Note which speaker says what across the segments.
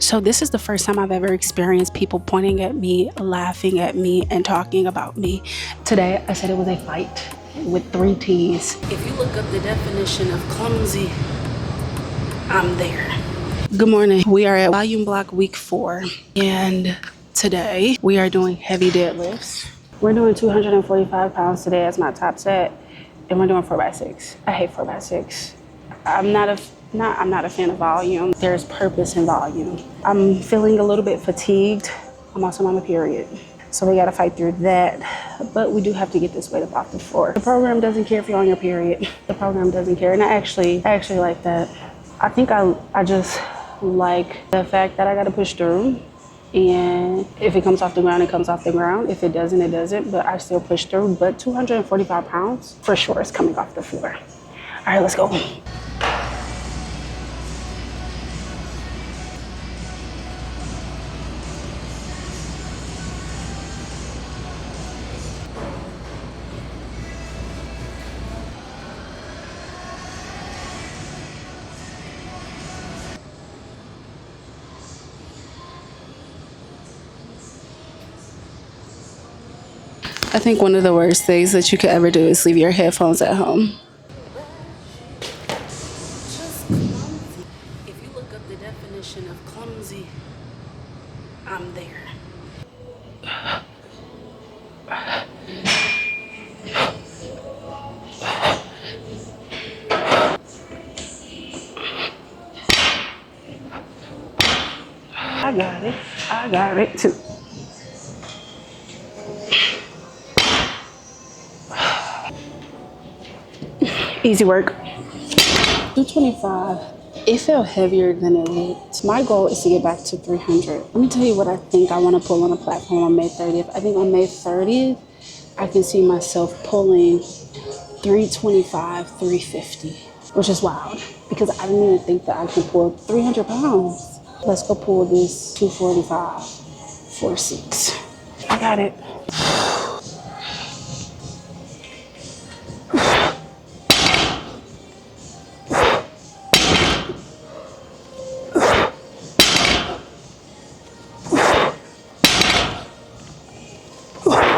Speaker 1: So this is the first time I've ever experienced people pointing at me, laughing at me, and talking about me. Today, I said it was a fight with 3 T's. If you look up the definition of clumsy, I'm there. Good morning. We are at volume block week 4, and today we are doing heavy deadlifts. We're doing 245 pounds today as my top set, and we're doing 4x6. I hate 4x6. I'm not a fan of volume. There's purpose in volume. I'm feeling a little bit fatigued. I'm also on my period, so we gotta fight through that. But we do have to get this weight up off the floor. The program doesn't care if you're on your period. The program doesn't care, and I actually like that. I think I just like the fact that I gotta push through. And if it comes off the ground, it comes off the ground. If it doesn't, it doesn't. But I still push through. But 245 pounds for sure is coming off the floor. All right, let's go. I think one of the worst things that you could ever do is leave your headphones at home. Just clumsy. If you look up the definition of clumsy, I'm there. I got it too. Easy work. 225. It felt heavier than it looked. My goal is to get back to 300. Let me tell you what I think I want to pull on the platform on May 30th. I think on May 30th, I can see myself pulling 325, 350, which is wild because I didn't even think that I could pull 300 pounds. Let's go pull this 245, 46. I got it.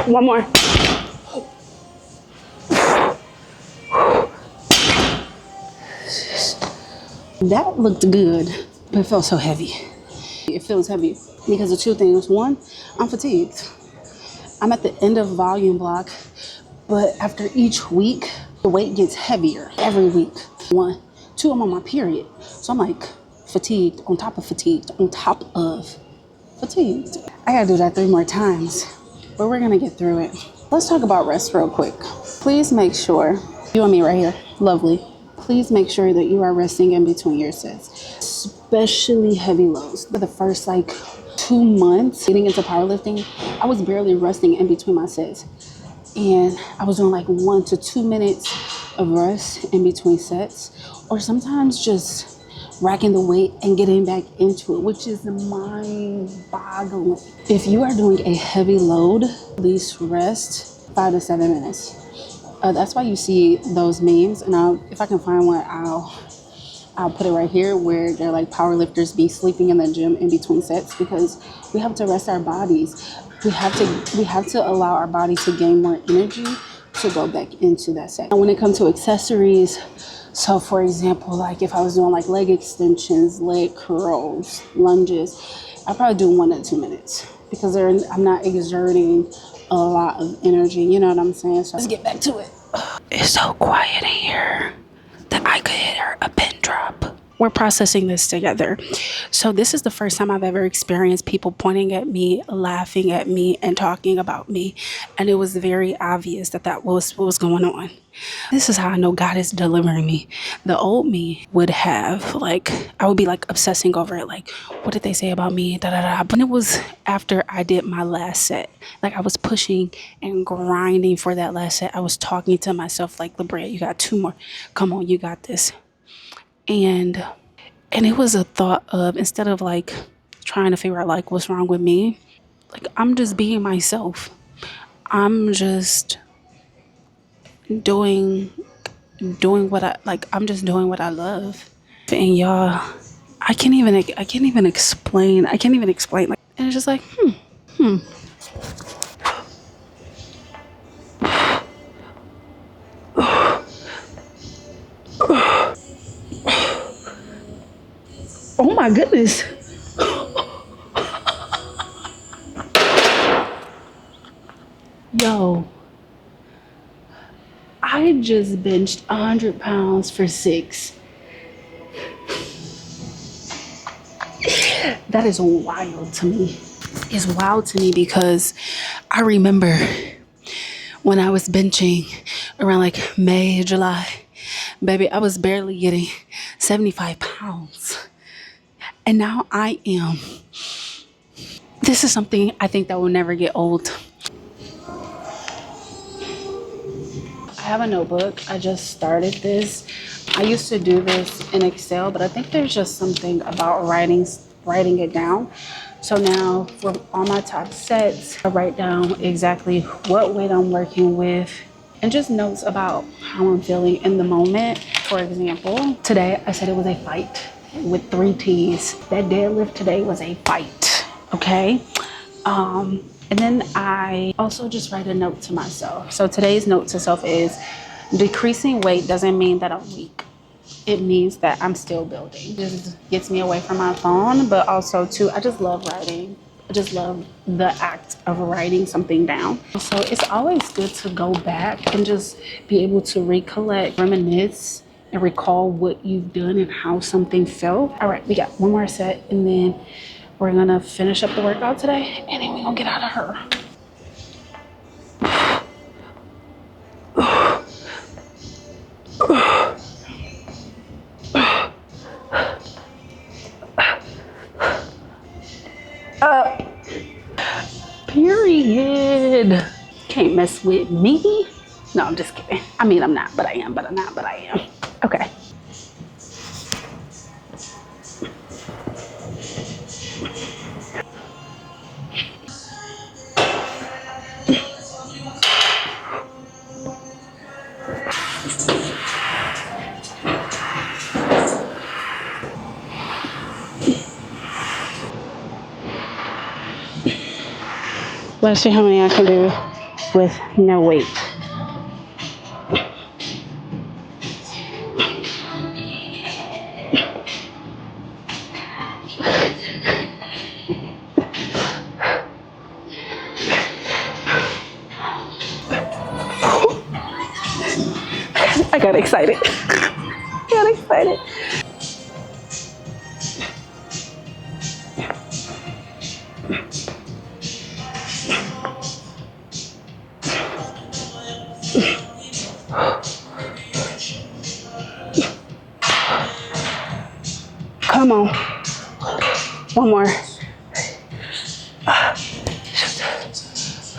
Speaker 1: One more. That looked good, but it felt so heavy. It feels heavy because of 2 things. 1, I'm fatigued. I'm at the end of volume block, but after each week, the weight gets heavier every week. 1, 2, I'm on my period. So I'm like fatigued on top of fatigued on top of fatigued. I gotta do that 3 more times, but we're gonna get through it. Let's talk about rest real quick. Please make sure, you and me right here, lovely. Please make sure that you are resting in between your sets, especially heavy lows. For the first 2 months getting into powerlifting, I was barely resting in between my sets. And I was doing 1 to 2 minutes of rest in between sets, or sometimes just racking the weight and getting back into it, which is mind-boggling. If you are doing a heavy load, at least rest 5 to 7 minutes. That's why you see those memes, and if I can find one, I'll put it right here, where they're powerlifters be sleeping in the gym in between sets, because we have to rest our bodies. We have to allow our body to gain more energy to go back into that set. And when it comes to accessories, so for example, if I was doing leg extensions, leg curls, lunges, I probably do 1 to 2 minutes because I'm not exerting a lot of energy. You know what I'm saying? So let's get back to it. It's so quiet in here that I could hear a pin drop. We're processing this together. So this is the first time I've ever experienced people pointing at me, laughing at me, and talking about me. And it was very obvious that was what was going on. This is how I know God is delivering me. The old me would have, I would be obsessing over it. What did they say about me? Da, da, da. But it was after I did my last set. I was pushing and grinding for that last set. I was talking to myself LeBrea, you got 2 more. Come on, you got this. And it was a thought of, instead of trying to figure out what's wrong with me, I'm just being myself. I'm just doing what I I'm just doing what I love. And y'all, I can't even explain. Like, and it's just like, oh my goodness. Yo, I just benched 100 pounds for 6. That is wild to me. It's wild to me because I remember when I was benching around like May, July, baby, I was barely getting 75 pounds. And now I am. This is something I think that will never get old. I have a notebook. I just started this. I used to do this in Excel, but I think there's just something about writing it down. So now for all my top sets, I write down exactly what weight I'm working with and just notes about how I'm feeling in the moment. For example, today I said it was a fight with 3 T's. That deadlift today was a fight, okay? And then I also just write a note to myself. So today's note to self is, decreasing weight doesn't mean that I'm weak. It means that I'm still building. This gets me away from my phone, but also too, I just love writing. I just love the act of writing something down. So it's always good to go back and just be able to recollect, reminisce, and recall what you've done and how something felt. All right, we got one more set, and then we're gonna finish up the workout today, and then we're gonna get out of her. Period. Can't mess with me. No, I'm just kidding. I mean, I'm not, but I am, but I'm not, but I am. Okay. Let's see how many I can do with no weight. I got excited. Come on. One more.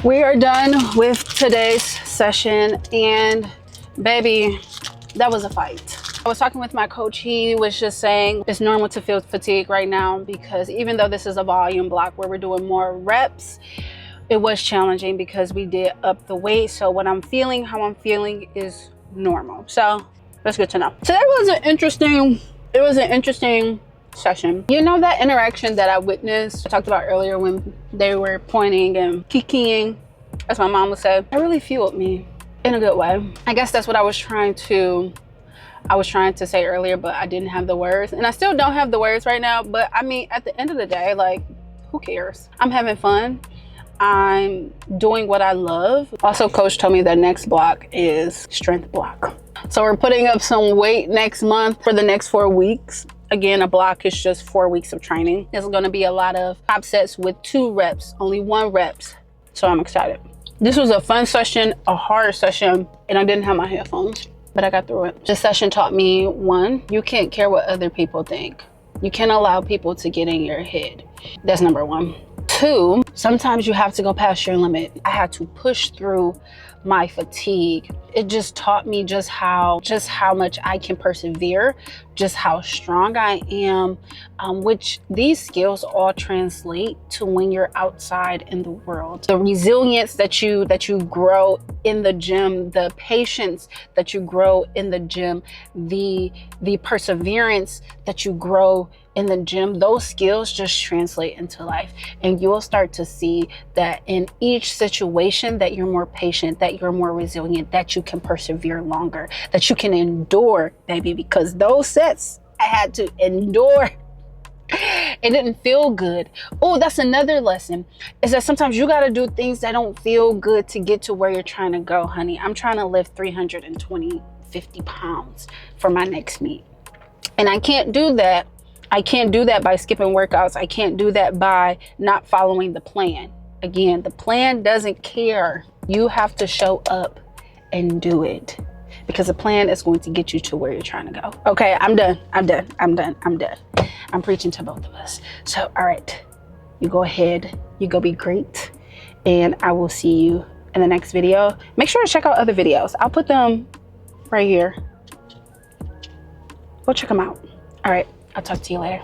Speaker 1: We are done with today's session, and baby, that was a fight. I was talking with my coach. He was just saying it's normal to feel fatigue right now because even though this is a volume block where we're doing more reps, it was challenging because we did up the weight. So what I'm feeling, how I'm feeling is normal. So that's good to know. Today was an interesting session. You know, that interaction that I witnessed, I talked about earlier when they were pointing and kikiing, as my mom would say, it really fueled me in a good way. I guess that's what I was trying to say earlier, but I didn't have the words, and I still don't have the words right now. But I mean, at the end of the day, like, who cares? I'm having fun. I'm doing what I love. Also, coach told me that next block is strength block. So we're putting up some weight next month for the next 4 weeks. Again, a block is just 4 weeks of training. There's gonna be a lot of top sets with 2 reps, only 1 reps. So I'm excited. This was a fun session, a hard session, and I didn't have my headphones, but I got through it. This session taught me, 1, you can't care what other people think. You can't allow people to get in your head. That's number 1. 2, sometimes you have to go past your limit. I had to push through my fatigue. It just taught me just how much I can persevere, just how strong I am, which these skills all translate to when you're outside in the world. The resilience that you grow in the gym, the patience that you grow in the gym, the perseverance that you grow in the gym, those skills just translate into life. And you will start to see that in each situation that you're more patient, that you're more resilient, that you can persevere longer, that you can endure, baby, because those sets I had to endure. It didn't feel good. Oh, that's another lesson, is that sometimes you got to do things that don't feel good to get to where you're trying to go, honey. I'm trying to lift 50 pounds for my next meet. And I can't do that. I can't do that by skipping workouts. I can't do that by not following the plan. Again, the plan doesn't care. You have to show up and do it, because the plan is going to get you to where you're trying to go. Okay, I'm done. I'm preaching to both of us. So, all right, you go ahead, you go be great, and I will see you in the next video. Make sure to check out other videos. I'll put them right here. Go check them out. All right, I'll talk to you later.